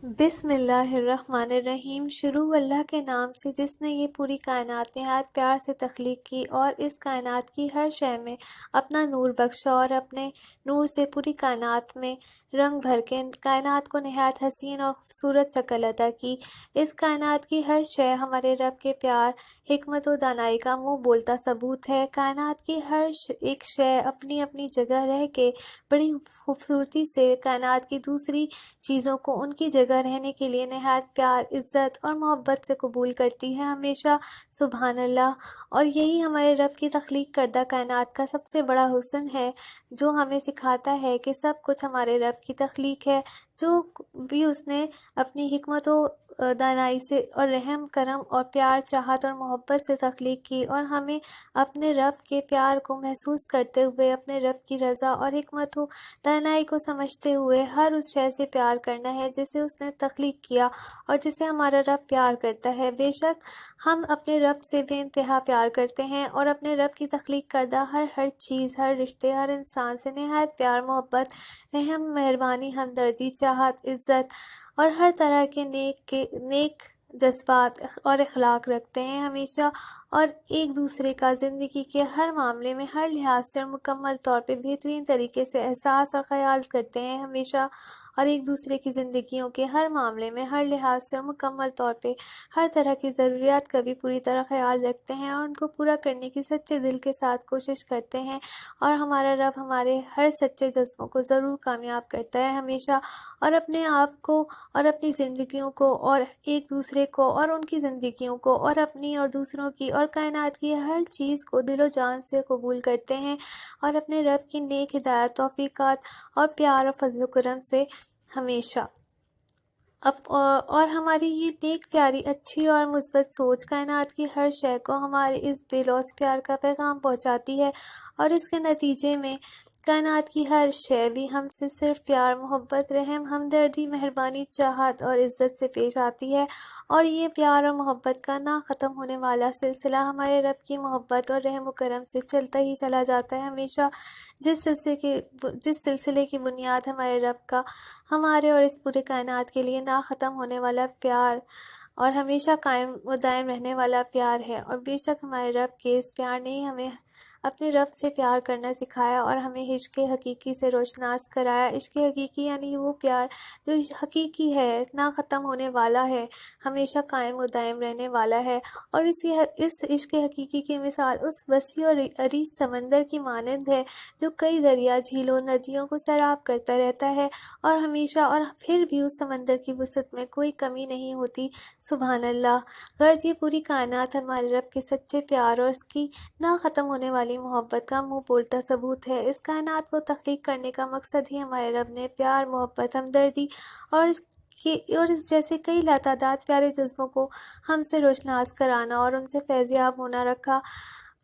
بسم اللہ الرحمن الرحیم۔ شروع اللہ کے نام سے جس نے یہ پوری کائنات نہایت پیار سے تخلیق کی اور اس کائنات کی ہر شے میں اپنا نور بخشا اور اپنے نور سے پوری کائنات میں رنگ بھر کے کائنات کو نہایت حسین اور خوبصورت شکل عطا کی۔ اس کائنات کی ہر شے ہمارے رب کے پیار، حکمت و دانائی کا منہ بولتا ثبوت ہے۔ کائنات کی ہر ایک شے اپنی اپنی جگہ رہ کے بڑی خوبصورتی سے کائنات کی دوسری چیزوں کو ان کی جگہ رہنے کے لیے نہایت پیار، عزت اور محبت سے قبول کرتی ہے ہمیشہ۔ سبحان اللہ۔ اور یہی ہمارے رب کی تخلیق کردہ کائنات کا سب سے بڑا حسن ہے، جو ہمیں سکھاتا ہے کہ سب کچھ ہمارے رب کی تخلیق ہے، جو بھی اس نے اپنی حکمت و دانائی سے اور رحم کرم اور پیار، چاہت اور محبت سے تخلیق کی، اور ہمیں اپنے رب کے پیار کو محسوس کرتے ہوئے اپنے رب کی رضا اور حکمت و دانائی کو سمجھتے ہوئے ہر اس شے سے پیار کرنا ہے جسے اس نے تخلیق کیا اور جسے ہمارا رب پیار کرتا ہے۔ بے شک ہم اپنے رب سے بے انتہا پیار کرتے ہیں اور اپنے رب کی تخلیق کردہ ہر چیز، ہر رشتے، ہر انسان سے نہایت پیار، محبت، رحم، مہربانی، ہمدردی، چاہت، عزت اور ہر طرح کے نیک جذبات اور اخلاق رکھتے ہیں ہمیشہ، اور ایک دوسرے کا زندگی کے ہر معاملے میں ہر لحاظ سے اور مکمل طور پہ بہترین طریقے سے احساس اور خیال کرتے ہیں ہمیشہ، اور ایک دوسرے کی زندگیوں کے ہر معاملے میں ہر لحاظ سے اور مکمل طور پہ ہر طرح کی ضروریات کا بھی پوری طرح خیال رکھتے ہیں اور ان کو پورا کرنے کی سچے دل کے ساتھ کوشش کرتے ہیں، اور ہمارا رب ہمارے ہر سچے جذبوں کو ضرور کامیاب کرتا ہے ہمیشہ، اور اپنے آپ کو اور اپنی زندگیوں کو اور ایک دوسرے کو اور ان کی زندگیوں کو اور اپنی اور دوسروں کی اور کائنات کی ہر چیز کو دل و جان سے قبول کرتے ہیں، اور اپنے رب کی نیک ہدایت، توفیقات اور پیار اور فضل و کرم سے ہمیشہ اور ہماری یہ نیک، پیاری، اچھی اور مثبت سوچ کائنات کی ہر شے کو ہمارے اس بے لوث پیار کا پیغام پہنچاتی ہے، اور اس کے نتیجے میں کائنات کی ہر شے بھی ہم سے صرف پیار، محبت، رحم، ہمدردی، مہربانی، چاہت اور عزت سے پیش آتی ہے، اور یہ پیار اور محبت کا نہ ختم ہونے والا سلسلہ ہمارے رب کی محبت اور رحم و کرم سے چلتا ہی چلا جاتا ہے ہمیشہ، جس سلسلے کی بنیاد ہمارے رب کا ہمارے اور اس پورے کائنات کے لیے نہ ختم ہونے والا پیار اور ہمیشہ قائم و دائم رہنے والا پیار ہے۔ اور بے شک ہمارے رب کے اس پیار نے ہی ہمیں اپنے رب سے پیار کرنا سکھایا اور ہمیں عشق حقیقی سے روشناس کرایا۔ عشق حقیقی یعنی وہ پیار جو حقیقی ہے، نہ ختم ہونے والا ہے، ہمیشہ قائم و دائم رہنے والا ہے، اور اس عشق حقیقی کی مثال اس وسیع اور عریض سمندر کی مانند ہے جو کئی دریا، جھیلوں، ندیوں کو سیراب کرتا رہتا ہے، اور ہمیشہ، اور پھر بھی اس سمندر کی وسعت میں کوئی کمی نہیں ہوتی۔ سبحان اللہ۔ غرض یہ پوری کائنات ہمارے رب کے سچے پیار اور اس کی نہ ختم ہونے والی محبت کا منہ بولتا ثبوت ہے۔ اس کائنات کو تخلیق کرنے کا مقصد ہی ہمارے رب نے پیار، محبت، ہمدردی اور اس جیسے کئی لاتعداد پیارے جذبوں کو ہم سے روشناس کرانا اور ان سے فیض یاب ہونا رکھا۔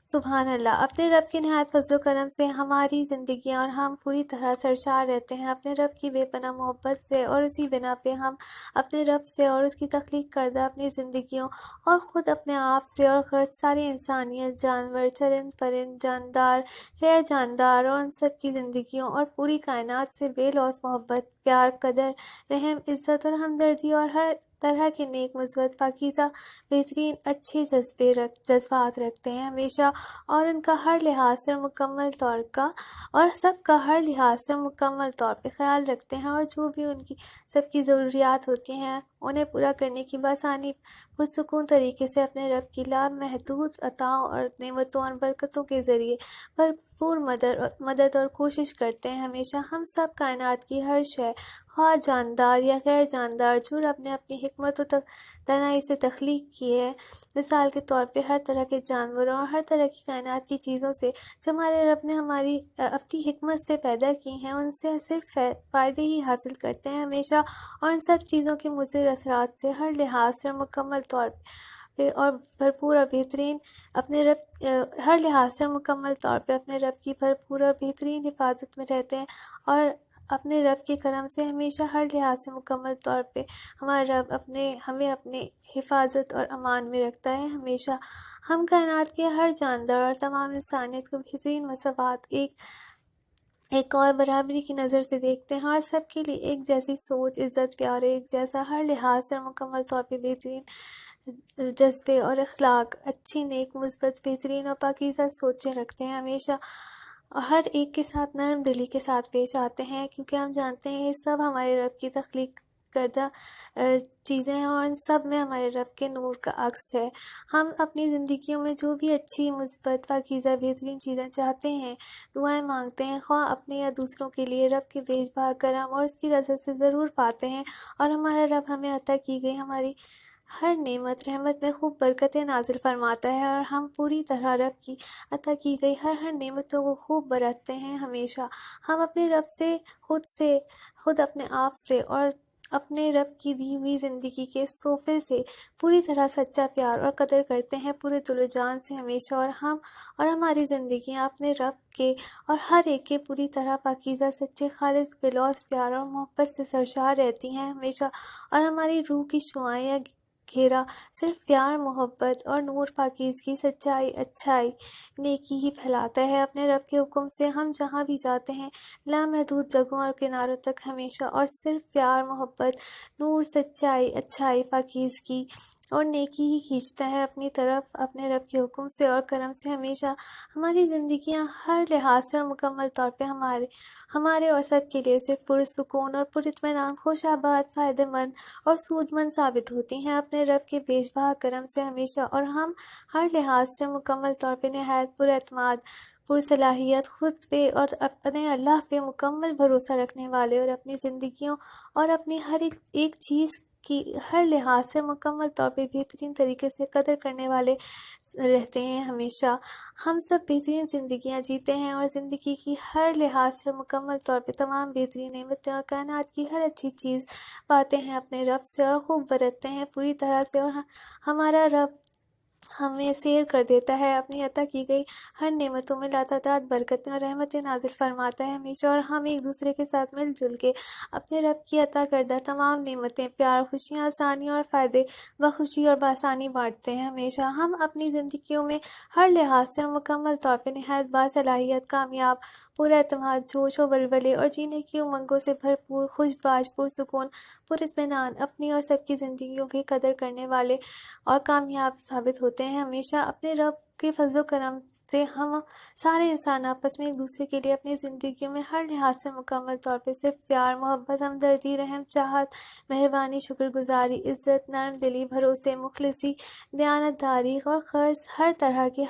سبحان اللہ۔ اپنے رب کے نہایت فضل و کرم سے ہماری زندگیاں اور ہم پوری طرح سرشار رہتے ہیں اپنے رب کی بے پناہ محبت سے، اور اسی بنا پہ ہم اپنے رب سے اور اس کی تخلیق کردہ اپنی زندگیوں اور خود اپنے آپ سے اور غرض ساری انسانیت، جانور، چرند پرند، جاندار، غیر جاندار اور ان سب کی زندگیوں اور پوری کائنات سے بے لوث محبت، پیار، قدر، رحم، عزت اور ہمدردی اور ہر طرح کے نیک، مثبت، پاکیزہ، بہترین، اچھے جذبات رکھتے ہیں ہمیشہ، اور ان کا ہر لحاظ سے مکمل طور کا اور سب کا ہر لحاظ سے مکمل طور پہ خیال رکھتے ہیں، اور جو بھی ان کی سب کی ضروریات ہوتی ہیں انہیں پورا کرنے کی بآسانی پرسکون طریقے سے اپنے رب کی لامحدود عطاؤں اور نعمتوں اور برکتوں کے ذریعے بھرپور مدد اور کوشش کرتے ہیں ہمیشہ۔ ہم سب کائنات کی ہر شے، خواہ جاندار یا غیر جاندار، جو رب نے اپنی حکمت و دانائی سے تخلیق کی ہے، مثال کے طور پہ ہر طرح کے جانوروں اور ہر طرح کی کائنات کی چیزوں سے جو ہمارے رب نے اپنی حکمت سے پیدا کی ہیں، ان سے صرف فائدے ہی حاصل کرتے ہیں ہمیشہ، اور ان سب چیزوں کے مضر اثرات سے ہر لحاظ سے مکمل طور پہ اور بھرپور اور بہترین ہر لحاظ سے مکمل طور پہ اپنے رب کی بھرپور اور بہترین حفاظت میں رہتے ہیں، اور اپنے رب کے کرم سے ہمیشہ ہر لحاظ سے مکمل طور پہ ہمارا رب ہمیں اپنے حفاظت اور امان میں رکھتا ہے ہمیشہ۔ ہم کائنات کے ہر جاندار اور تمام انسانیت کو بہترین مساوات، ایک ایک اور برابری کی نظر سے دیکھتے ہیں اور سب کے لیے ایک جیسی سوچ، عزت، پیار، ایک جیسا ہر لحاظ سے مکمل طور پہ بہترین جذبے اور اخلاق، اچھی، نیک، مثبت، بہترین اور پاکیزہ سوچیں رکھتے ہیں، ہمیشہ ہر ایک کے ساتھ نرم دلی کے ساتھ پیش آتے ہیں، کیونکہ ہم جانتے ہیں یہ سب ہمارے رب کی تخلیق کردہ چیزیں ہیں اور ان سب میں ہمارے رب کے نور کا عکس ہے۔ ہم اپنی زندگیوں میں جو بھی اچھی، مثبت، پاکیزہ، بہترین چیزیں چاہتے ہیں، دعائیں مانگتے ہیں، خواہ اپنے یا دوسروں کے لیے، رب کے بے پناہ کرم اور اس کی رضا سے ضرور پاتے ہیں، اور ہمارا رب ہمیں عطا کی گئی ہماری ہر نعمت، رحمت میں خوب برکتیں نازل فرماتا ہے، اور ہم پوری طرح رب کی عطا کی گئی ہر نعمتوں کو خوب برتتے ہیں ہمیشہ۔ ہم اپنے رب سے، خود اپنے آپ سے اور اپنے رب کی دی ہوئی زندگی کے تحفے سے پوری طرح سچا پیار اور قدر کرتے ہیں، پورے دل و جان سے ہمیشہ، اور ہماری زندگیاں اپنے رب کے اور ہر ایک کے پوری طرح پاکیزہ، سچے، خالص، بلوز پیار اور محبت سے سرشار رہتی ہیں ہمیشہ، اور ہماری روح کی شعاعیں یا گھیرا صرف پیار، محبت اور نور، پاکیزگی، سچائی، اچھائی، نیکی ہی پھیلاتا ہے۔ اپنے رب کے حکم سے ہم جہاں بھی جاتے ہیں، لامحدود جگہوں اور کناروں تک ہمیشہ اور صرف پیار، محبت، نور، سچائی، اچھائی، پاکیزگی اور نیکی ہی کھینچتا ہے اپنی طرف۔ اپنے رب کے حکم سے اور کرم سے ہمیشہ ہماری زندگیاں ہر لحاظ سے اور مکمل طور پہ ہمارے اور سب کے لیے صرف پرسکون اور پراطمینان، خوش آباد، فائدہ مند اور سود مند ثابت ہوتی ہیں اپنے رب کے بے پناہ کرم سے ہمیشہ، اور ہم ہر لحاظ سے مکمل طور پہ نہایت پر اعتماد، پرصلاحیت، خود پہ اور اپنے اللہ پہ مکمل بھروسہ رکھنے والے، اور اپنی زندگیوں اور اپنی ہر ایک چیز کی ہر لحاظ سے مکمل طور پہ بہترین طریقے سے قدر کرنے والے رہتے ہیں ہمیشہ۔ ہم سب بہترین زندگیاں جیتے ہیں اور زندگی کی ہر لحاظ سے مکمل طور پہ تمام بہترین نعمتیں اور کائنات کی ہر اچھی چیز پاتے ہیں اپنے رب سے اور خوب برتتے ہیں پوری طرح سے، اور ہمارا رب ہمیں سیر کر دیتا ہے، اپنی عطا کی گئی ہر نعمتوں میں لاتعداد برکتیں اور رحمتیں نازل فرماتا ہے ہمیشہ، اور ہم ایک دوسرے کے ساتھ مل جل کے اپنے رب کی عطا کردہ تمام نعمتیں، پیار، خوشیاں، آسانیاں اور فائدے بخوشی اور بآسانی بانٹتے ہیں ہمیشہ۔ ہم اپنی زندگیوں میں ہر لحاظ سے مکمل طور پہ نہایت باصلاحیت، کامیاب، پر اعتماد، جوش و ولولے اور جینے کی امنگوں سے بھرپور، خوش باش، پرسکون، پر اطمینان، اپنی اور سب کی زندگیوں کی قدر کرنے والے اور کامیاب ثابت ہوتے ہیں ہمیشہ۔ اپنے رب کے فضل و کرم سے ہم سارے انسان آپس میں ایک دوسرے کے لیے اپنی زندگیوں میں ہر لحاظ سے مکمل طور پہ صرف پیار، محبت، ہمدردی، رحم، چاہت، مہربانی، شکر گزاری، عزت، نرم دلی، بھروسے، مخلصی، دیانت داری اور قرض، ہر طرح کے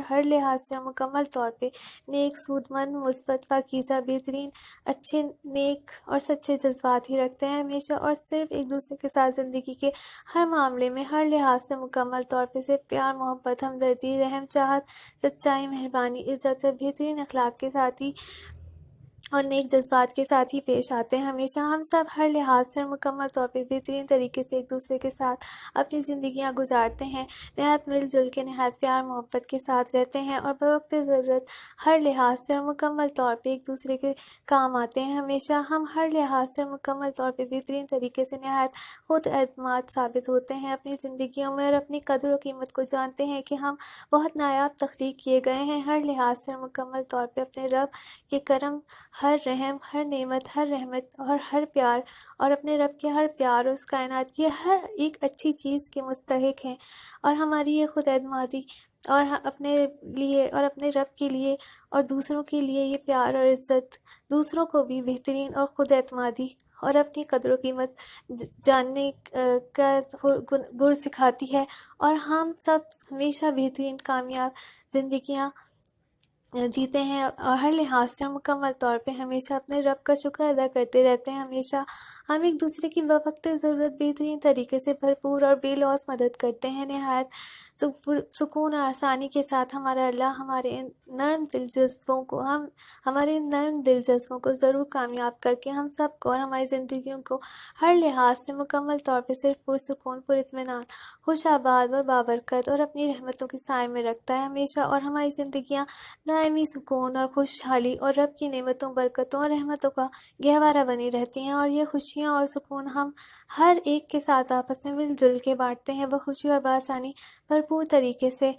ہر لحاظ سے مکمل طور پہ نیک، سود مند، مثبت، پاکیزہ، بہترین، اچھے، نیک اور سچے جذبات ہی رکھتے ہیں ہمیشہ، اور صرف ایک دوسرے کے ساتھ زندگی کے ہر معاملے میں ہر لحاظ سے مکمل طور پہ صرف پیار، محبت، ہمدردی، رحم، چاہت، سچائی، مہربانی، عزت اور بہترین اخلاق کے ساتھ ہی اور نیک جذبات کے ساتھ ہی پیش آتے ہیں ہمیشہ۔ ہم سب ہر لحاظ سے مکمل طور پہ بہترین طریقے سے ایک دوسرے کے ساتھ اپنی زندگیاں گزارتے ہیں، نہایت مل جل کے، نہایت پیار، محبت کے ساتھ رہتے ہیں، اور بوقت ضرورت ہر لحاظ سے اور مکمل طور پہ ایک دوسرے کے کام آتے ہیں ہمیشہ۔ ہم ہر لحاظ سے مکمل طور پہ بہترین طریقے سے نہایت خود اعتماد ثابت ہوتے ہیں اپنی زندگیوں میں، اور اپنی قدر و قیمت کو جانتے ہیں کہ ہم بہت نایاب تخلیق کیے گئے ہیں، ہر لحاظ سے مکمل طور پہ اپنے رب کے کرم، ہر رحم، ہر نعمت، ہر رحمت اور ہر پیار، اور اپنے رب کے ہر پیار اس کائنات کی ہر ایک اچھی چیز کے مستحق ہیں، اور ہماری یہ خود اعتمادی اور اپنے لیے اور اپنے رب کے لیے اور دوسروں کے لیے یہ پیار اور عزت دوسروں کو بھی بہترین اور خود اعتمادی اور اپنی قدر و قیمت جاننے کا گر سکھاتی ہے، اور ہم سب ہمیشہ بہترین، کامیاب زندگیاں جیتے ہیں، اور ہر لحاظ سے مکمل طور پہ ہمیشہ اپنے رب کا شکر ادا کرتے رہتے ہیں ہمیشہ۔ ہم ایک دوسرے کی بوقت ضرورت بہترین طریقے سے بھرپور اور بے لوث مدد کرتے ہیں، نہایت سکون اور آسانی کے ساتھ۔ ہمارا اللہ ہمارے نرم دل جذبوں کو ضرور کامیاب کر کے ہم سب کو اور ہماری زندگیوں کو ہر لحاظ سے مکمل طور پہ صرف پرسکون، پر اطمینان، خوش آباد اور بابرکت اور اپنی رحمتوں کے سائے میں رکھتا ہے ہمیشہ، اور ہماری زندگیاں دائمی سکون اور خوشحالی اور رب کی نعمتوں، برکتوں اور رحمتوں کا گہوارہ بنی رہتی ہیں، اور یہ خوشیاں اور سکون ہم ہر ایک کے ساتھ آپس میں مل جل کے بانٹتے ہیں بخوشی اور بآسانی بھرپور طریقے سے،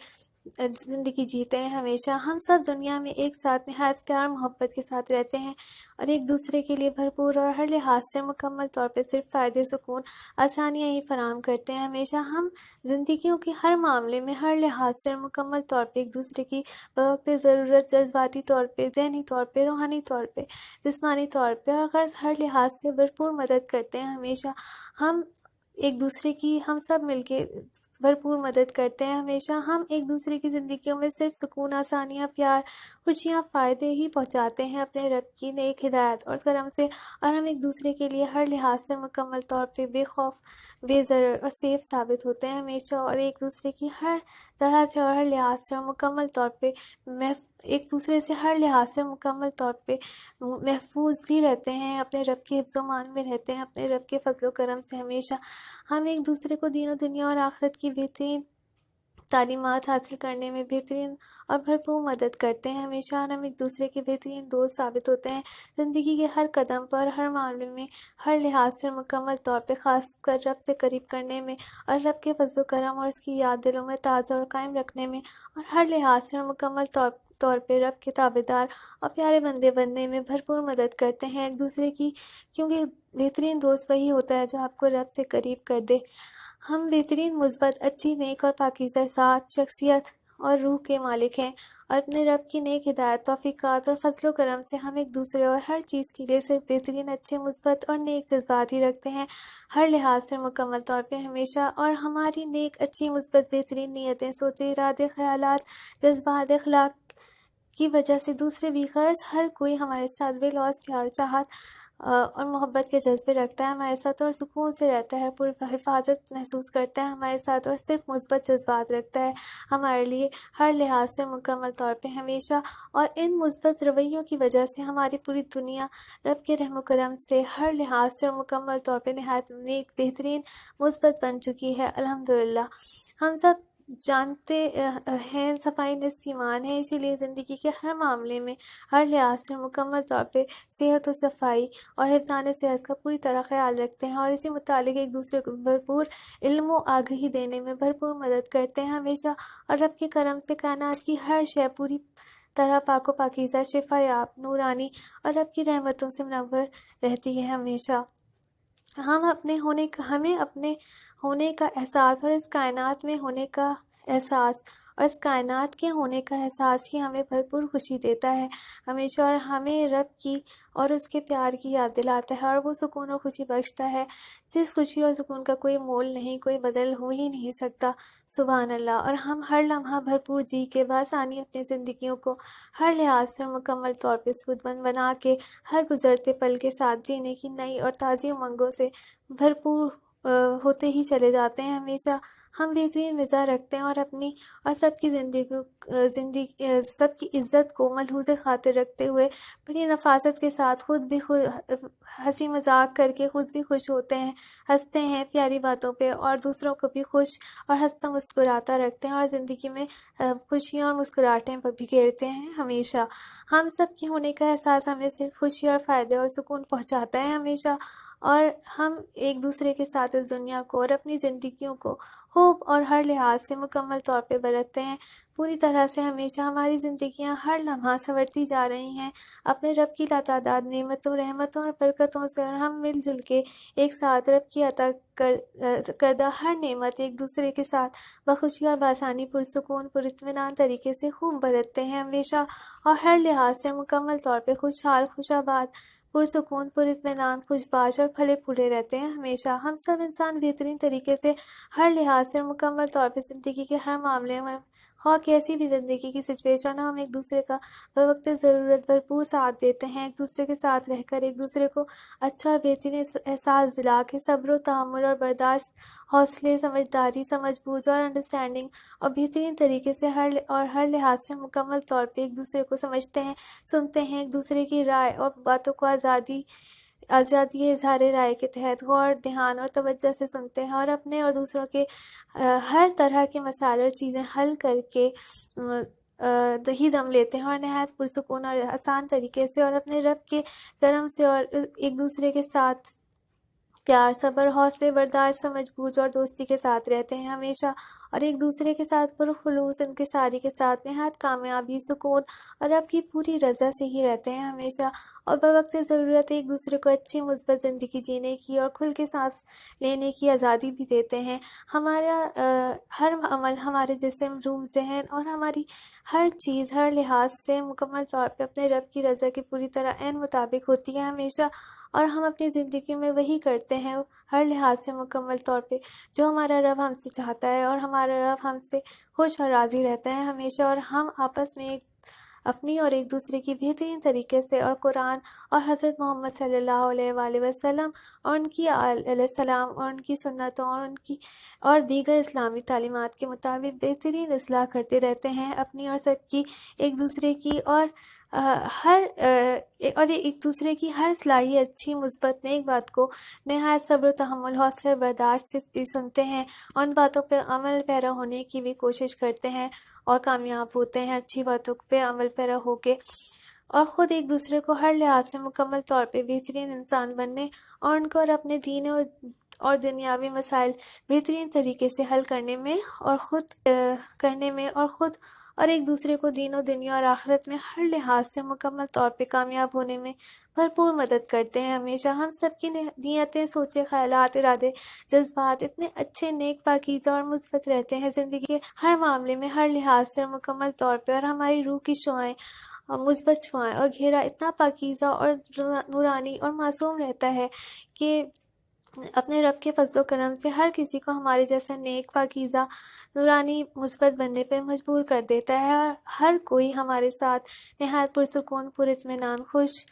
زندگی جیتے ہیں ہمیشہ ہم سب دنیا میں ایک ساتھ نہایت پیار محبت کے ساتھ رہتے ہیں اور ایک دوسرے کے لیے بھرپور اور ہر لحاظ سے مکمل طور پہ صرف فائدے سکون آسانیاں ہی فراہم کرتے ہیں ہمیشہ ہم زندگیوں کے ہر معاملے میں ہر لحاظ سے مکمل طور پہ ایک دوسرے کی بوقت ضرورت جذباتی طور پہ ذہنی طور پہ روحانی طور پہ جسمانی طور پہ اور ہر لحاظ سے بھرپور مدد کرتے ہیں ہمیشہ ہم ایک دوسرے کی ہم سب مل کے بھرپور مدد کرتے ہیں ہمیشہ ہم ایک دوسرے کی زندگیوں میں صرف سکون آسانیاں پیار خوشیاں فائدے ہی پہنچاتے ہیں اپنے رب کی نیک ہدایت اور کرم سے اور ہم ایک دوسرے کے لیے ہر لحاظ سے مکمل طور پہ بے خوف بے ضرر اور سیف ثابت ہوتے ہیں ہمیشہ اور ایک دوسرے کی ہر طرح سے اور ہر لحاظ سے اور مکمل طور پہ ایک دوسرے سے ہر لحاظ سے مکمل طور پہ محفوظ بھی رہتے ہیں اپنے رب کے حفظ و امان میں رہتے ہیں اپنے رب کے فضل و کرم سے ہمیشہ ہم ایک دوسرے کو دین و دنیا اور آخرت کی بہترین تعلیمات حاصل کرنے میں بہترین اور بھرپور مدد کرتے ہیں ہمیشہ اور ہم ایک دوسرے کے بہترین دوست ثابت ہوتے ہیں زندگی کے ہر قدم پر ہر معاملے میں ہر لحاظ سے مکمل طور پہ خاص کر رب سے قریب کرنے میں اور رب کے فضل و کرم اور اس کی یاد دلوں میں تازہ اور قائم رکھنے میں اور ہر لحاظ سے مکمل طور پہ رب کے تابعدار اور پیارے بندے بننے میں بھرپور مدد کرتے ہیں ایک دوسرے کی کیونکہ بہترین دوست وہی ہوتا ہے جو آپ کو رب سے قریب کر دے ہم بہترین مثبت اچھی نیک اور پاکیزہ ذات شخصیت اور روح کے مالک ہیں اور اپنے رب کی نیک ہدایت توفیقات اور فضل و کرم سے ہم ایک دوسرے اور ہر چیز کے لیے صرف بہترین اچھے مثبت اور نیک جذبات ہی رکھتے ہیں ہر لحاظ سے مکمل طور پہ ہمیشہ اور ہماری نیک اچھی مثبت بہترین نیتیں سوچے ارادے خیالات جذبات اخلاق کی وجہ سے دوسرے بھی غرض ہر کوئی ہمارے ساتھ بے لوث پیار چاہت اور محبت کے جذبے رکھتا ہے ہمارے ساتھ اور سکون سے رہتا ہے پوری حفاظت محسوس کرتا ہے ہمارے ساتھ اور صرف مثبت جذبات رکھتا ہے ہمارے لیے ہر لحاظ سے مکمل طور پہ ہمیشہ اور ان مثبت رویوں کی وجہ سے ہماری پوری دنیا رب کے رحم و کرم سے ہر لحاظ سے مکمل طور پہ نہایت نیک بہترین مثبت بن چکی ہے الحمدللہ ہم سب جانتے ہیں صفائی نصف ایمان ہے اسی لیے زندگی کے ہر معاملے میں ہر لحاظ سے مکمل طور پہ صحت و صفائی اور حفظان صحت کا پوری طرح خیال رکھتے ہیں اور اسی متعلق ایک دوسرے کو بھرپور علم و آگہی دینے میں بھرپور مدد کرتے ہیں ہمیشہ اور رب کے کرم سے کائنات کی ہر شے پوری طرح پاک و پاکیزہ شفا یاب نورانی اور رب کی رحمتوں سے منور رہتی ہے ہمیشہ ہمیں اپنے ہونے کا احساس اور اس کائنات میں ہونے کا احساس اور اس کائنات کے ہونے کا احساس ہی ہمیں بھرپور خوشی دیتا ہے ہمیشہ اور ہمیں رب کی اور اس کے پیار کی یاد دلاتا ہے اور وہ سکون اور خوشی بخشتا ہے جس خوشی اور سکون کا کوئی مول نہیں کوئی بدل ہو ہی نہیں سکتا سبحان اللہ اور ہم ہر لمحہ بھرپور جی کے بآسانی اپنی زندگیوں کو ہر لحاظ سے مکمل طور پہ سود مند بنا کے ہر گزرتے پل کے ساتھ جینے کی نئی اور تازی امنگوں سے بھرپور ہوتے ہی چلے جاتے ہیں ہمیشہ ہم بہترین مزاج رکھتے ہیں اور اپنی اور سب کی سب کی عزت کو ملحوظ خاطر رکھتے ہوئے بڑی نفاست کے ساتھ خود بھی ہنسی مذاق کر کے خود بھی خوش ہوتے ہیں ہنستے ہیں پیاری باتوں پہ اور دوسروں کو بھی خوش اور ہنستا مسکراتا رکھتے ہیں اور زندگی میں خوشیاں اور مسکراہٹیں بکھیرتے ہیں ہمیشہ ہم سب کے ہونے کا احساس ہمیں صرف خوشی اور فائدے اور سکون پہنچاتا ہے ہمیشہ اور ہم ایک دوسرے کے ساتھ اس دنیا کو اور اپنی زندگیوں کو خوب اور ہر لحاظ سے مکمل طور پہ برتتے ہیں پوری طرح سے ہمیشہ ہماری زندگیاں ہر لمحہ سنورتی جا رہی ہیں اپنے رب کی لاتعداد نعمتوں رحمتوں اور برکتوں سے اور ہم مل جل کے ایک ساتھ رب کی عطا کردہ ہر نعمت ایک دوسرے کے ساتھ بخوشی اور بآسانی پرسکون پر اطمینان طریقے سے خوب برتتے ہیں ہمیشہ اور ہر لحاظ سے مکمل طور پہ خوشحال خوش آباد پرسکون پر اطمینان خوش باش اور پھلے پھولے رہتے ہیں ہمیشہ ہم سب انسان بہترین طریقے سے ہر لحاظ سے مکمل طور پہ زندگی کے ہر معاملے میں خواہ کیسی بھی زندگی کی سچویشن ہو ہم ایک دوسرے کا بوقت ضرورت بھرپور ساتھ دیتے ہیں ایک دوسرے کے ساتھ رہ کر ایک دوسرے کو اچھا اور بہترین احساس دلا کے صبر و تحمل اور برداشت حوصلے سمجھداری سمجھ بوجھ اور انڈرسٹینڈنگ اور بہترین طریقے سے ہر لحاظ سے مکمل طور پہ ایک دوسرے کو سمجھتے ہیں سنتے ہیں ایک دوسرے کی رائے اور باتوں کو آزادی اظہار رائے کے تحت غور دھیان اور توجہ سے سنتے ہیں اور اپنے اور دوسروں کے ہر طرح کے مسائل اور چیزیں حل کر کے ہی دم لیتے ہیں اور نہایت پرسکون اور آسان طریقے سے اور اپنے رب کے کرم سے اور ایک دوسرے کے ساتھ پیار، صبر، حوصلے برداشت، سمجھ بوجھ اور دوستی کے ساتھ رہتے ہیں ہمیشہ، اور ایک دوسرے کے ساتھ پرخلوص انکساری کے ساتھ نہایت کامیابی، سکون اور رب کی پوری رضا سے ہی رہتے ہیں ہمیشہ، اور بوقت ضرورت ایک دوسرے کو اچھی مثبت زندگی جینے کی اور کھل کے سانس لینے کی آزادی بھی دیتے ہیں۔ ہمارا ہر عمل، ہمارے جسم، روح، ذہن اور ہماری ہر چیز ہر لحاظ سے مکمل طور پہ اپنے رب کی رضا کے پوری طرح عین مطابق ہوتی ہے ہمیشہ، اور ہم اپنی زندگی میں وہی کرتے ہیں ہر لحاظ سے مکمل طور پہ جو ہمارا رب ہم سے چاہتا ہے، اور ہمارا رب ہم سے خوش اور راضی رہتا ہے ہمیشہ، اور ہم آپس میں اپنی اور ایک دوسرے کی بہترین طریقے سے اور قرآن اور حضرت محمد صلی اللہ علیہ وآلہ وسلم اور ان کی علیہ السلام اور ان کی سنتوں اور ان کی اور دیگر اسلامی تعلیمات کے مطابق بہترین اصلاح کرتے رہتے ہیں اپنی اور سب کی، ایک دوسرے کی اور ایک دوسرے کی ہر صلاحی اچھی مثبت نیک بات کو نہایت صبر و تحمل، حوصلہ برداشت سے بھی سنتے ہیں، اور ان باتوں پہ عمل پیرا ہونے کی بھی کوشش کرتے ہیں اور کامیاب ہوتے ہیں اچھی باتوں پہ عمل پیرا ہو کے، اور خود ایک دوسرے کو ہر لحاظ سے مکمل طور پہ بہترین انسان بننے اور ان کو اور اپنے دین اور دنیاوی مسائل بہترین طریقے سے حل کرنے میں اور خود اور ایک دوسرے کو دین و دنیا اور آخرت میں ہر لحاظ سے مکمل طور پہ کامیاب ہونے میں بھرپور مدد کرتے ہیں ہمیشہ۔ ہم سب کی نیتیں، سوچے، خیالات، ارادے، جذبات اتنے اچھے، نیک، پاکیزہ اور مثبت رہتے ہیں زندگی کے ہر معاملے میں ہر لحاظ سے مکمل طور پہ، اور ہماری روح کی شعاعیں اور مثبت شعاعیں اور گھیرا اتنا پاکیزہ اور نورانی اور معصوم رہتا ہے کہ اپنے رب کے فضل و کرم سے ہر کسی کو ہمارے جیسا نیک، پاکیزہ، نورانی، مثبت بننے پہ مجبور کر دیتا ہے، اور ہر کوئی ہمارے ساتھ نہایت پرسکون، پر اطمینان، خوش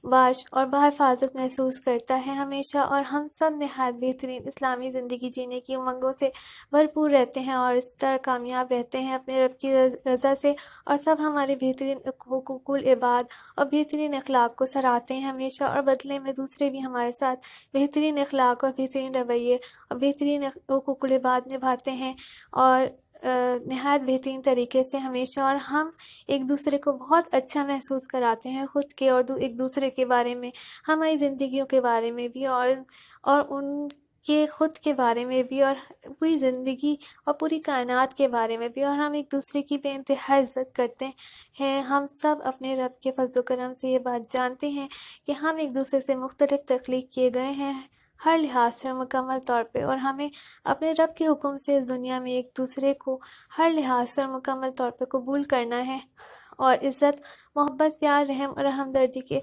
باش اور بحفاظت محسوس کرتا ہے ہمیشہ، اور ہم سب نہایت بہترین اسلامی زندگی جینے کی امنگوں سے بھرپور رہتے ہیں اور اس طرح کامیاب رہتے ہیں اپنے رب کی رضا سے، اور سب ہمارے بہترین حقوق العباد اور بہترین اخلاق کو سراہتے ہیں ہمیشہ، اور بدلے میں دوسرے بھی ہمارے ساتھ بہترین اخلاق اور بہترین رویے اور بہترین حقوق العباد نبھاتے ہیں اور نہایت بہترین طریقے سے ہمیشہ، اور ہم ایک دوسرے کو بہت اچھا محسوس کراتے ہیں خود کے اور ایک دوسرے کے بارے میں، ہماری زندگیوں کے بارے میں بھی اور ان کے خود کے بارے میں بھی، اور پوری زندگی اور پوری کائنات کے بارے میں بھی، اور ہم ایک دوسرے کی بے انتہا عزت کرتے ہیں۔ ہم سب اپنے رب کے فضل و کرم سے یہ بات جانتے ہیں کہ ہم ایک دوسرے سے مختلف تخلیق کیے گئے ہیں ہر لحاظ سے مکمل طور پہ، اور ہمیں اپنے رب کے حکم سے اس دنیا میں ایک دوسرے کو ہر لحاظ سے مکمل طور پہ قبول کرنا ہے، اور عزت، محبت، پیار، رحم اور ہمدردی کے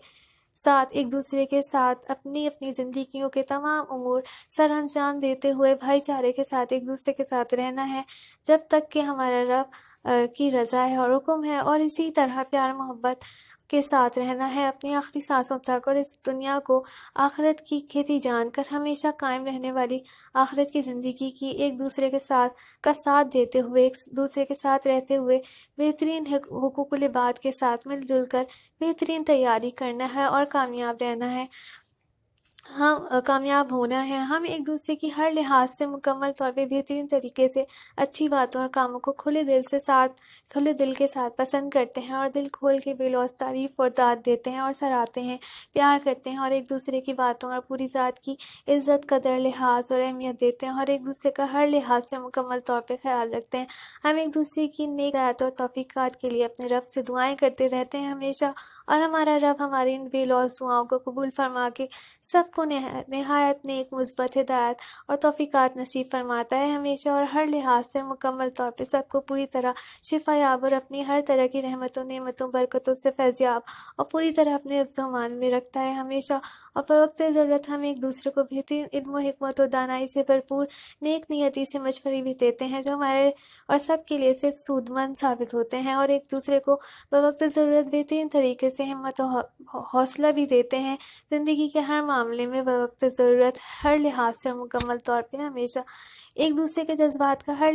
ساتھ ایک دوسرے کے ساتھ اپنی زندگیوں کے تمام امور سر انجام دیتے ہوئے بھائی چارے کے ساتھ ایک دوسرے کے ساتھ رہنا ہے جب تک کہ ہمارا رب کی رضا ہے اور حکم ہے، اور اسی طرح پیار محبت کے ساتھ رہنا ہے اپنی آخری سانسوں تک، اور اس دنیا کو آخرت کی کھیتی جان کر ہمیشہ قائم رہنے والی آخرت کی زندگی کی ایک دوسرے کے ساتھ دیتے ہوئے، ایک دوسرے کے ساتھ رہتے ہوئے بہترین حقوق العباد کے ساتھ مل جل کر بہترین تیاری کرنا ہے اور کامیاب رہنا ہے، ہم کامیاب ہونا ہے۔ ہم ایک دوسرے کی ہر لحاظ سے مکمل طور پہ بہترین طریقے سے اچھی باتوں اور کاموں کو کھلے دل کے ساتھ پسند کرتے ہیں، اور دل کھول کے بے لوث تعریف اور داد دیتے ہیں اور سراہتے ہیں، پیار کرتے ہیں، اور ایک دوسرے کی باتوں اور پوری ذات کی عزت، قدر، لحاظ اور اہمیت دیتے ہیں، اور ایک دوسرے کا ہر لحاظ سے مکمل طور پہ خیال رکھتے ہیں۔ ہم ایک دوسرے کی نیک ہدایت اور توفیقات کے لیے اپنے رب سے دعائیں کرتے رہتے ہیں ہمیشہ، اور ہمارا رب ہماری ان بے لوث دعاؤں کو قبول فرما کے سب کو نہایت نیک، مثبت ہدایت اور توفیقات نصیب فرماتا ہے ہمیشہ، اور ہر لحاظ سے مکمل طور پہ سب کو پوری طرح شفا یاب اور اپنی ہر طرح کی رحمتوں، نعمتوں، برکتوں سے فیض یاب اور پوری طرح اپنے حفظ و امان میں رکھتا ہے ہمیشہ، اور بوقت ضرورت ہم ایک دوسرے کو بہترین علم و حکمت و دانائی سے بھرپور نیک نیتی سے مشورے بھی دیتے ہیں جو ہمارے اور سب کے لیے صرف سود مند ثابت ہوتے ہیں، اور ایک دوسرے کو بوقت ضرورت بہترین طریقے سے ہمت و حوصلہ بھی دیتے ہیں زندگی کے ہر معاملے میں بوقت ضرورت، ہر لحاظ سے مکمل طور پہ ہمیشہ ایک دوسرے کے جذبات کا ہر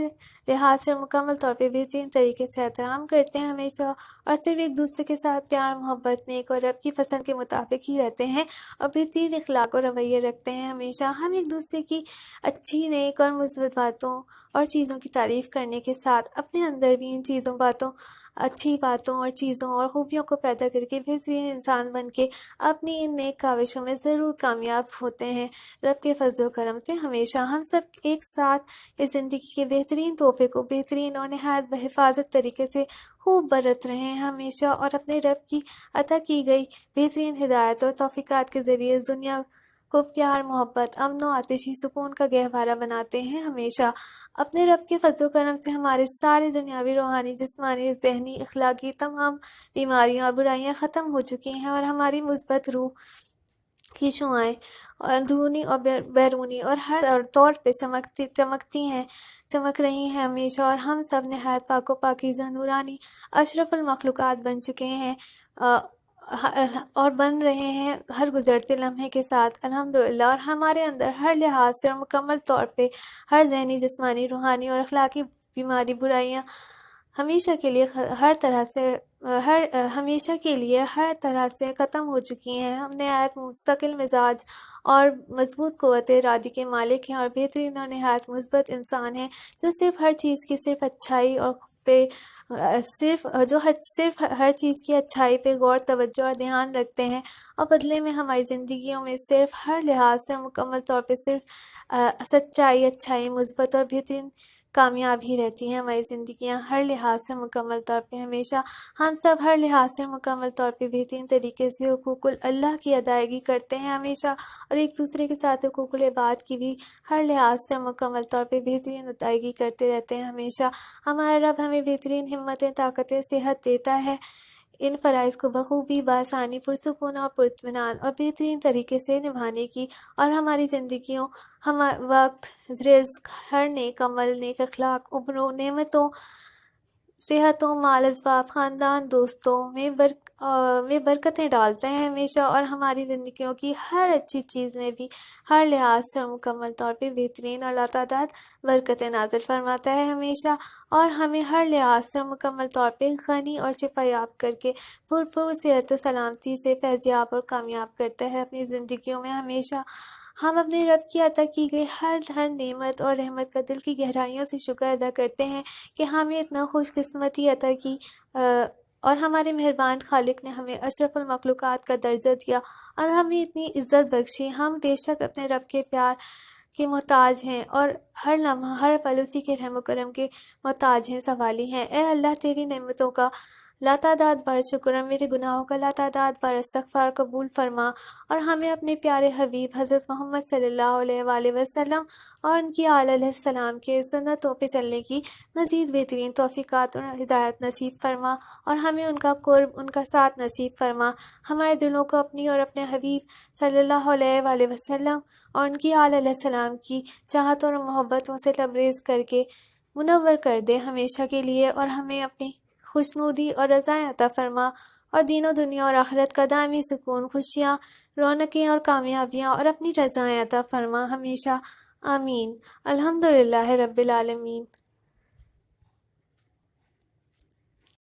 لحاظ سے مکمل طور پہ بہترین طریقے سے احترام کرتے ہیں ہمیشہ، اور صرف ایک دوسرے کے ساتھ پیار، محبت، نیک اور رب کی پسند کے مطابق ہی رہتے ہیں، اور بہترین اخلاق اور رویے رکھتے ہیں ہمیشہ۔ ہم ایک دوسرے کی اچھی، نیک اور مثبت باتوں اور چیزوں کی تعریف کرنے کے ساتھ اپنے اندر بھی ان چیزوں، باتوں اچھی باتوں اور چیزوں اور خوبیوں کو پیدا کر کے بہترین انسان بن کے اپنی ان نیک کاوشوں میں ضرور کامیاب ہوتے ہیں۔ رب کے فضل و کرم سے ہمیشہ ہم سب ایک ساتھ اس زندگی کے بہترین تحفے کو بہترین اور نہایت بحفاظت طریقے سے خوب برت رہے ہیں ہمیشہ، اور اپنے رب کی عطا کی گئی بہترین ہدایت اور توفیقات کے ذریعے اس دنیا کو پیار، محبت، امن و آتشی سکون کا گہوارہ بناتے ہیں ہمیشہ۔ اپنے رب کے فضل و کرم سے ہمارے سارے دنیاوی، روحانی، جسمانی، ذہنی، اخلاقی تمام بیماریاں اور برائیاں ختم ہو چکی ہیں، اور ہماری مثبت روح کی شعاعیں اندرونی اور بیرونی اور ہر طور پہ چمک رہی ہیں ہمیشہ، اور ہم سب نہایت پاک و پاکیزہ نورانی اشرف المخلوقات بن چکے ہیں اور بن رہے ہیں ہر گزرتے لمحے کے ساتھ الحمدللہ، اور ہمارے اندر ہر لحاظ سے اور مکمل طور پہ ہر ذہنی، جسمانی، روحانی اور اخلاقی بیماری، برائیاں ہمیشہ کے لیے ہر طرح سے ختم ہو چکی ہیں۔ ہم نہایت مستقل مزاج اور مضبوط قوت ارادی کے مالک ہیں، اور بہترین اور نہایت مثبت انسان ہیں، جو صرف ہر چیز کی ہر چیز کی اچھائی پہ غور، توجہ اور دھیان رکھتے ہیں، اور بدلے میں ہماری زندگیوں میں صرف ہر لحاظ سے مکمل طور پہ صرف سچائی، اچھائی، مثبت اور بہترین کامیاب ہی رہتی ہیں ہماری زندگیاں ہر لحاظ سے مکمل طور پہ ہمیشہ۔ ہم سب ہر لحاظ سے مکمل طور پہ بہترین طریقے سے حقوق اللہ کی ادائیگی کرتے ہیں ہمیشہ، اور ایک دوسرے کے ساتھ حقوق العباد کی بھی ہر لحاظ سے مکمل طور پہ بہترین ادائیگی کرتے رہتے ہیں ہمیشہ۔ ہمارا رب ہمیں بہترین ہمتیں، طاقتیں، صحت دیتا ہے ان فرائض کو بخوبی، بآسانی، پرسکون اور پراطمینان اور بہترین طریقے سے نبھانے کی، اور ہماری زندگیوں، وقت، رزق، ہر نیک عمل، نیک اخلاق، عمروں، نعمتوں، صحتوں، مال، اسباب، خاندان، دوستوں میں برکتیں ڈالتے ہیں ہمیشہ، اور ہماری زندگیوں کی ہر اچھی چیز میں بھی ہر لحاظ سے مکمل طور پہ بہترین اور لاتعداد برکتیں نازل فرماتا ہے ہمیشہ، اور ہمیں ہر لحاظ سے مکمل طور پہ غنی اور شفا یاب کر کے بھرپور صحت و سلامتی سے فیضیاب اور کامیاب کرتا ہے اپنی زندگیوں میں ہمیشہ۔ ہم اپنے رب کی عطا کی گئی ہر نعمت اور رحمت کا دل کی گہرائیوں سے شکر ادا کرتے ہیں کہ ہمیں اتنا خوش قسمتی عطا کی، اور ہمارے مہربان خالق نے ہمیں اشرف المخلوقات کا درجہ دیا اور ہمیں اتنی عزت بخشی۔ ہم بے شک اپنے رب کے پیار کے محتاج ہیں، اور ہر لمحہ، ہر پل اسی کے رحم و کرم کے محتاج ہیں، سوالی ہیں۔ اے اللہ، تیری نعمتوں کا لاتعداد بار شکر، اور میرے گناہوں کا لاتعداد بار استغفار قبول فرما، اور ہمیں اپنے پیارے حبیب حضرت محمد صلی اللہ علیہ وآلہ وسلم اور ان کی آل علیہ السلام کے سنتوں پہ چلنے کی مزید بہترین توفیقات اور ہدایت نصیب فرما، اور ہمیں ان کا قرب، ان کا ساتھ نصیب فرما۔ ہمارے دلوں کو اپنی اور اپنے حبیب صلی اللہ علیہ وآلہ وسلم اور ان کی آل علیہ السلام کی چاہتوں اور محبتوں سے لبریز کر کے منور کر دے ہمیشہ کے لیے، اور ہمیں اپنی خوشنودی اور رضائیں عطا فرما، اور دین و دنیا اور آخرت کا دائمی سکون، خوشیاں، رونقیں اور کامیابیاں اور اپنی رضائیں عطا فرما ہمیشہ، آمین۔ الحمدللہ رب العالمین۔